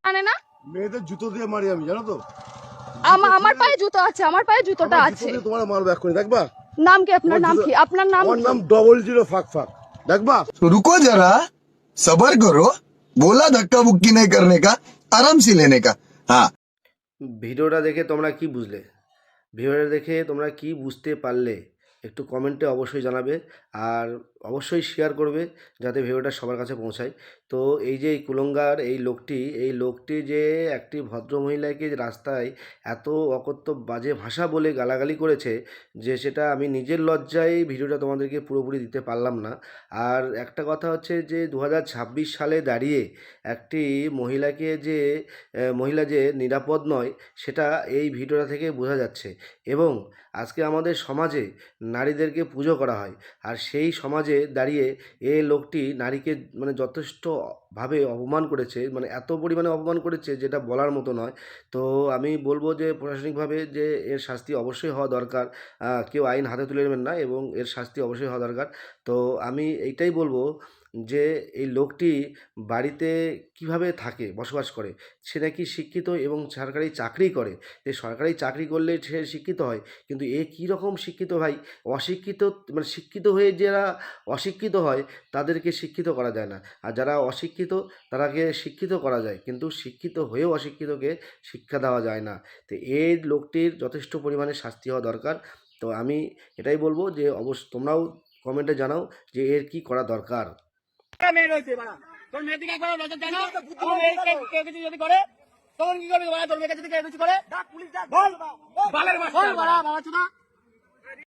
জানে না? মেয়েদের জুতো দিয়ে মারি আমি, জানো তো? আমার পায়ে জুতো আছে, আমার পায়ে জুতোটা আছে। তোমার মারবো এক্ষুনি, দেখবা? নাম কি আপনার? নাম কি আপনার? নাম আমার নাম 00 ফাক ফাক, দেখবা? रुको जरा सबर करो बोला धक्का बुक्की नहीं करने का आराम से लेने का हाँ। ভিডিওটা দেখে তোমরা কি বুঝলে? ভিডিওটা দেখে তোমরা কি বুঝতে পারলে একটু কমেন্টে অবশ্যই জানাবে, আর অবশ্যই শেয়ার করবে যাতে ভিডিওটা সবার কাছে পৌঁছায়। তো এই যে এই কুলঙ্গার এই লোকটি যে একটি ভদ্র মহিলাকে রাস্তায় এত অকথ্য বাজে ভাষা বলে গালাগালি করেছে, যে সেটা আমি নিজের লজ্জায় ভিডিওটা তোমাদেরকে পুরোপুরি দিতে পারলাম না। আর একটা কথা হচ্ছে যে 2026 সালে দাঁড়িয়ে একটি মহিলা যে নিরাপদ নয়, সেটা এই ভিডিওটা থেকে বোঝা যাচ্ছে। এবং আজকে আমাদের সমাজে নারীদেরকে পুজো করা হয়, আর সেই সমাজে দাঁড়িয়ে এই লোকটি নারীকে মানে যথেষ্টভাবে অপমান করেছে, মানে এত পরিমাণে অপমান করেছে যেটা বলার মতো নয়। তো আমি বলবো যে প্রশাসনিকভাবে যে এর শাস্তি অবশ্যই হওয়া দরকার। কেউ আইন হাতে তুলে নেবেন না, এবং এর শাস্তি অবশ্যই হওয়া দরকার। তো আমি এইটাই বলবো যে এই লোকটি বাড়িতে কিভাবে থাকে, বসবাস করে, সে নাকি শিক্ষিত এবং সরকারি চাকরি করে। যে সরকারি চাকরি করলে সে শিক্ষিত হয়, কিন্তু এ কী রকম শিক্ষিত ভাই? অশিক্ষিত, মানে শিক্ষিত হয়ে যারা অশিক্ষিত হয় তাদেরকে শিক্ষিত করা যায় না, আর যারা অশিক্ষিত তারাকে শিক্ষিত করা যায়, কিন্তু শিক্ষিত হয়েও অশিক্ষিতকে শিক্ষা দেওয়া যায় না। তো এই লোকটির যথেষ্ট পরিমাণে শাস্তি হওয়া দরকার। তো আমি এটাই বলবো যে তোমরাও কমেন্টে জানাও যে এর কি করা দরকার। মেয়ে রয়েছে বাড়া, তোর মেয়ের দিকে একবার নজর দেয় না? আমার মেয়েকে কেউ কিছু যদি করে তখন কি করবি বাড়া? তোর মেয়েকে যদি কেউ কিছু করে বল বালের মাস্টার বাড়া, বাড়া চুদা।